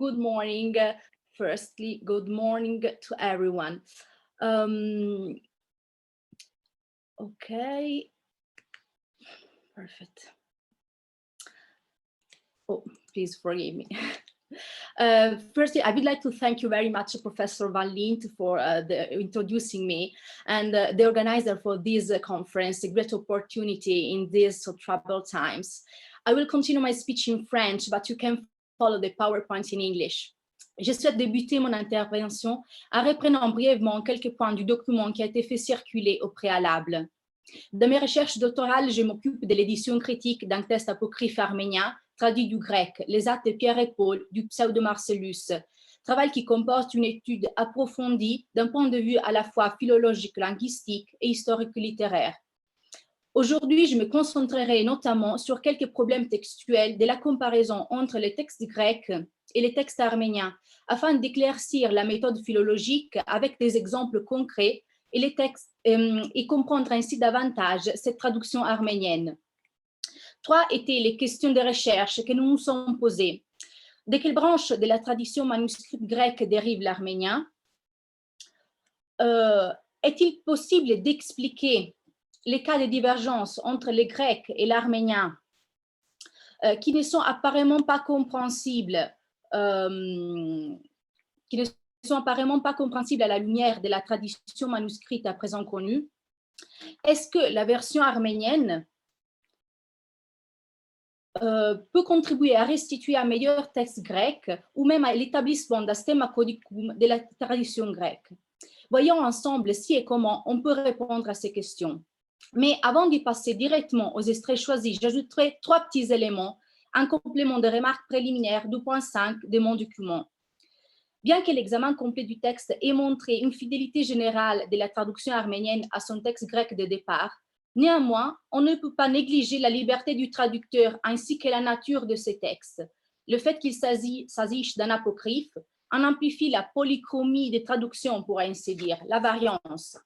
good morning. Firstly, good morning to everyone. Okay, perfect. Oh, please forgive me. Firstly, I would like to thank you very much, Professor Van Lint, for introducing me and the organizer for this conference, a great opportunity in these so troubled times. I will continue my speech in French, but you can follow the PowerPoint in English. Je souhaite débuter mon intervention en reprenant brièvement quelques points du document qui a été fait circuler au préalable. Dans mes recherches doctorales, je m'occupe de l'édition critique d'un texte apocryphe arménien traduit du grec, les actes de Pierre et Paul du pseudo-Marcellus, travail qui comporte une étude approfondie d'un point de vue à la fois philologique, linguistique et historique-littéraire. Aujourd'hui, je me concentrerai notamment sur quelques problèmes textuels de la comparaison entre les textes grecs et les textes arméniens, afin d'éclaircir la méthode philologique avec des exemples concrets et les textes et comprendre ainsi davantage cette traduction arménienne. Trois étaient les questions de recherche que nous nous sommes posées. De quelle branche de la tradition manuscrite grecque dérive l'arménien? Est-il possible d'expliquer les cas de divergence entre les Grecs et l'arménien qui ne sont apparemment pas compréhensibles, à la lumière de la tradition manuscrite à présent connue? Est-ce que la version arménienne peut contribuer à restituer un meilleur texte grec ou même à l'établissement d'un stemma codicum de la tradition grecque? Voyons ensemble si et comment on peut répondre à ces questions. Mais avant d'y passer directement aux extraits choisis, j'ajouterai trois petits éléments, un complément de remarques préliminaires du point 5 de mon document. Bien que l'examen complet du texte ait montré une fidélité générale de la traduction arménienne à son texte grec de départ, néanmoins, on ne peut pas négliger la liberté du traducteur ainsi que la nature de ces textes. Le fait qu'il s'agisse d'un apocryphe en amplifie la polychromie des traductions, pour ainsi dire, la variance.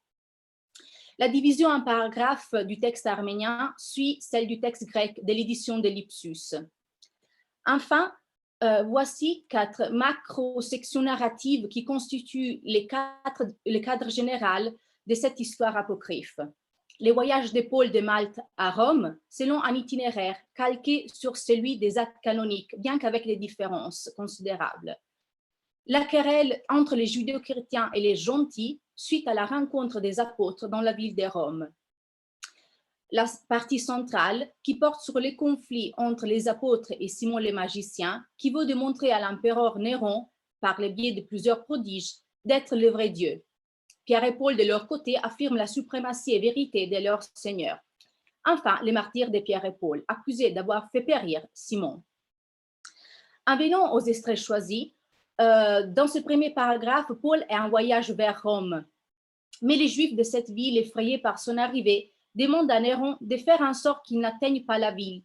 La division en paragraphes du texte arménien suit celle du texte grec de l'édition de Lipsus. Enfin, voici 4 macro-sections narratives qui constituent le cadre général de cette histoire apocryphe. Les voyages de Paul de Malte à Rome, selon un itinéraire calqué sur celui des actes canoniques, bien qu'avec des différences considérables. La querelle entre les judéo-chrétiens et les gentils suite à la rencontre des apôtres dans la ville de Rome. La partie centrale qui porte sur les conflits entre les apôtres et Simon le magicien, qui veut démontrer à l'empereur Néron, par le biais de plusieurs prodiges, d'être le vrai Dieu. Pierre et Paul, de leur côté, affirment la suprématie et vérité de leur Seigneur. Enfin, les martyrs de Pierre et Paul, accusés d'avoir fait périr Simon. En venant aux extraits choisis, dans ce premier paragraphe, Paul est en voyage vers Rome. Mais les Juifs de cette ville, effrayés par son arrivée, demandent à Néron de faire en sorte qu'ils n'atteignent pas la ville.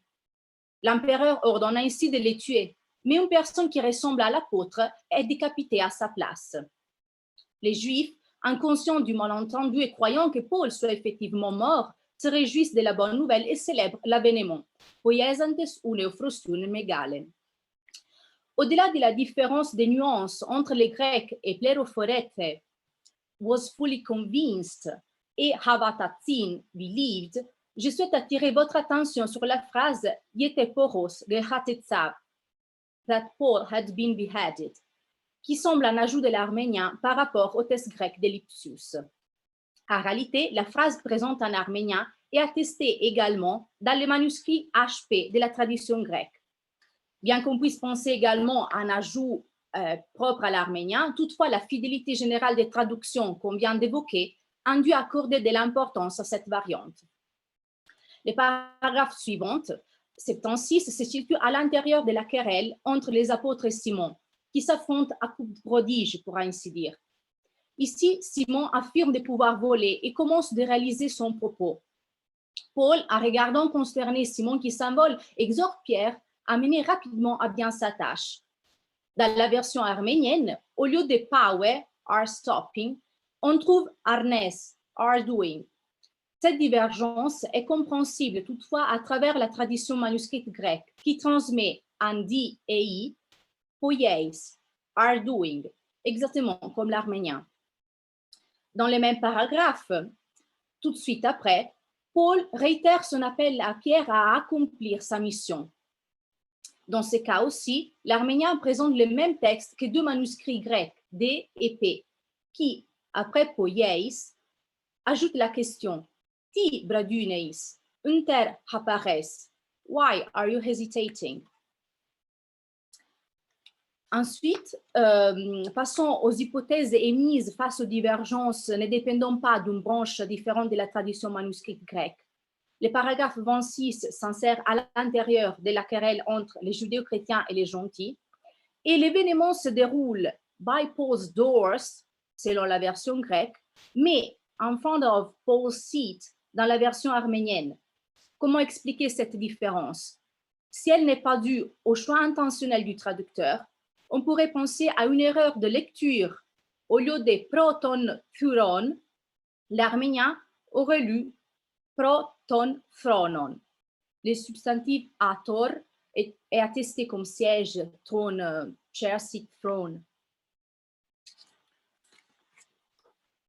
L'empereur ordonne ainsi de les tuer, mais une personne qui ressemble à l'apôtre est décapitée à sa place. Les Juifs, inconscients du malentendu et croyant que Paul soit effectivement mort, se réjouissent de la bonne nouvelle et célèbrent l'avènement. Poiesantes une frustion megale. Au-delà de la différence des nuances entre les Grecs et Plérophorète was fully convinced et Havatatsin believed, je souhaite attirer votre attention sur la phrase Yeteporos de Hatetzav, that Paul had been beheaded, qui semble un ajout de l'arménien par rapport au texte grec de Lipsus. En réalité, la phrase présente en arménien est attestée également dans les manuscrits HP de la tradition grecque. Bien qu'on puisse penser également à un ajout propre à l'arménien, toutefois la fidélité générale des traductions qu'on vient d'évoquer induit à accorder de l'importance à cette variante. Les paragraphes suivants, 76, se situent à l'intérieur de la querelle entre les apôtres et Simon, qui s'affrontent à coups de prodige, pour ainsi dire. Ici, Simon affirme de pouvoir voler et commence de réaliser son propos. Paul, en regardant consterné Simon qui s'envole, exhorte Pierre à mener rapidement à bien sa tâche. Dans la version arménienne, au lieu de pawe, are stopping, on trouve arnes, are doing. Cette divergence est compréhensible toutefois à travers la tradition manuscrite grecque qui transmet en di et i, poieis, are doing, exactement comme l'arménien. Dans les mêmes paragraphes, tout de suite après, Paul réitère son appel à Pierre à accomplir sa mission. Dans ce cas aussi, l'arménien présente le même texte que deux manuscrits grecs, D et P, qui, après poieis, ajoutent la question Ti braduneis, unter hapares, why are you hesitating? Ensuite, passons aux hypothèses émises face aux divergences ne dépendant pas d'une branche différente de la tradition manuscrite grecque. Le paragraphe 26 s'insère à l'intérieur de la querelle entre les judéo-chrétiens et les gentils, et l'événement se déroule by Paul's doors, selon la version grecque, mais en front of Paul's seat dans la version arménienne. Comment expliquer cette différence? Si elle n'est pas due au choix intentionnel du traducteur, on pourrait penser à une erreur de lecture. Au lieu de proton furon, l'arménien aurait lu proton phronon. Le substantif ator est attesté comme siège, trône, chair, seat, throne.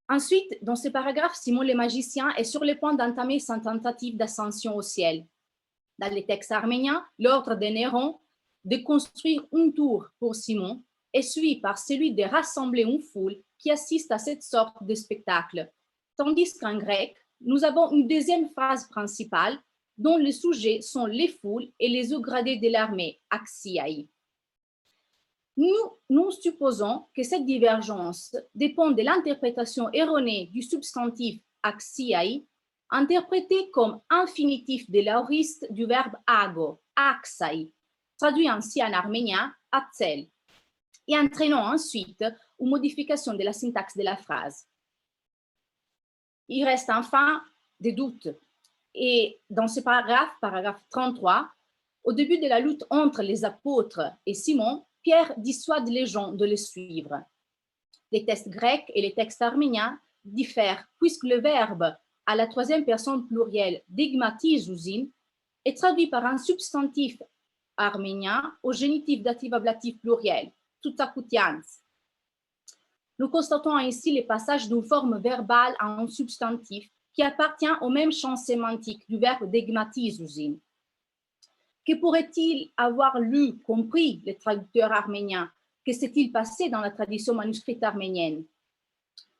Ensuite, dans ce paragraphe, Simon le magicien est sur le point d'entamer sa tentative d'ascension au ciel. Dans les textes arméniens, l'ordre de Néron de construire une tour pour Simon est suivi par celui de rassembler une foule qui assiste à cette sorte de spectacle. Tandis qu'en grec, nous avons une deuxième phrase principale dont les sujets sont les foules et les hauts gradés de l'armée, axiai. Nous supposons que cette divergence dépend de l'interprétation erronée du substantif axiai, interprété comme infinitif de l'aoriste du verbe ago, axai, traduit ainsi en arménien atzel, et entraînant ensuite une modification de la syntaxe de la phrase. Il reste enfin des doutes. Et dans ce paragraphe 33, au début de la lutte entre les apôtres et Simon, Pierre dissuade les gens de le suivre. Les textes grecs et les textes arméniens diffèrent puisque le verbe à la troisième personne plurielle dégmatizousin est traduit par un substantif arménien au génitif datif ablatif pluriel, tutakoutians. Nous constatons ainsi le passage d'une forme verbale à un substantif qui appartient au même champ sémantique du verbe dégmatizousin. Que pourrait-il avoir lu, compris le traducteur arménien? Que s'est-il passé dans la tradition manuscrite arménienne?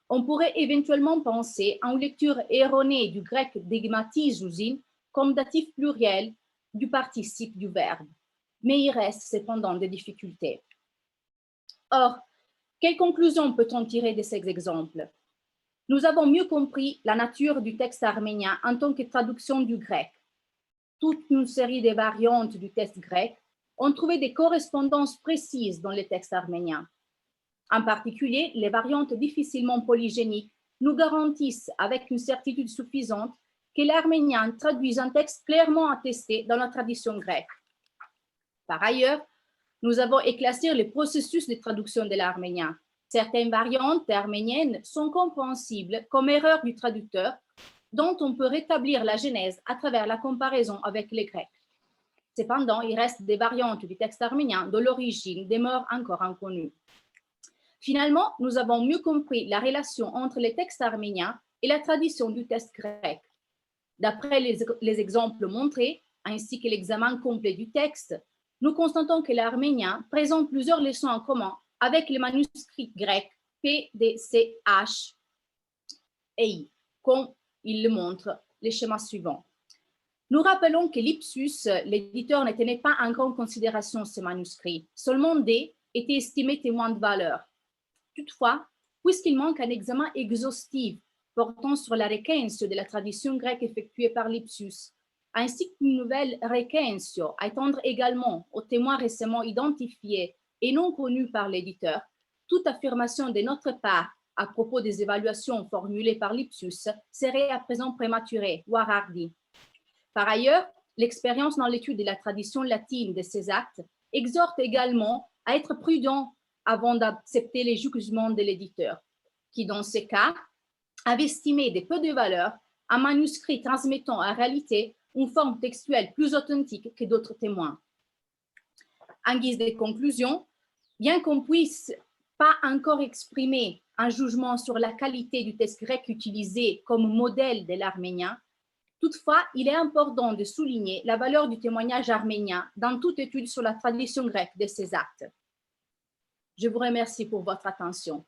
On pourrait éventuellement penser à une lecture erronée du grec dégmatizousin comme datif pluriel du participe du verbe. Mais il reste cependant des difficultés. Or, quelle conclusion peut-on tirer de ces exemples? Nous avons mieux compris la nature du texte arménien en tant que traduction du grec. Toute une série de variantes du texte grec ont trouvé des correspondances précises dans les textes arméniens. En particulier, les variantes difficilement polygéniques nous garantissent avec une certitude suffisante que l'arménien traduit un texte clairement attesté dans la tradition grecque. Par ailleurs, nous avons éclairci le processus de traduction de l'arménien. Certaines variantes arméniennes sont compréhensibles comme erreurs du traducteur, dont on peut rétablir la genèse à travers la comparaison avec les Grecs. Cependant, il reste des variantes du texte arménien dont l'origine demeure encore inconnue. Finalement, nous avons mieux compris la relation entre les textes arméniens et la tradition du texte grec. D'après les exemples montrés, ainsi que l'examen complet du texte, nous constatons que l'arménien présente plusieurs leçons en commun avec les manuscrits grecs P, D, C, H et I, comme il le montre les schémas suivants. Nous rappelons que Lipsius, l'éditeur, ne tenait pas en grande considération ces manuscrits. Seulement D était estimé témoin de valeur. Toutefois, puisqu'il manque un examen exhaustif portant sur la requêntio de la tradition grecque effectuée par Lipsius, ainsi qu'une nouvelle requêntio à étendre également aux témoins récemment identifiés et non connus par l'éditeur, toute affirmation de notre part à propos des évaluations formulées par Lipsius serait à présent prématurée, voire hardie. Par ailleurs, l'expérience dans l'étude de la tradition latine de ces actes exhorte également à être prudent avant d'accepter les jugements de l'éditeur, qui dans ces cas avait estimé de peu de valeur un manuscrit transmettant en réalité une forme textuelle plus authentique que d'autres témoins. En guise de conclusion, Bien qu'on puisse pas encore exprimer un jugement sur la qualité du texte grec utilisé comme modèle de l'arménien, toutefois, il est important de souligner la valeur du témoignage arménien dans toute étude sur la tradition grecque de ces actes. Je vous remercie pour votre attention.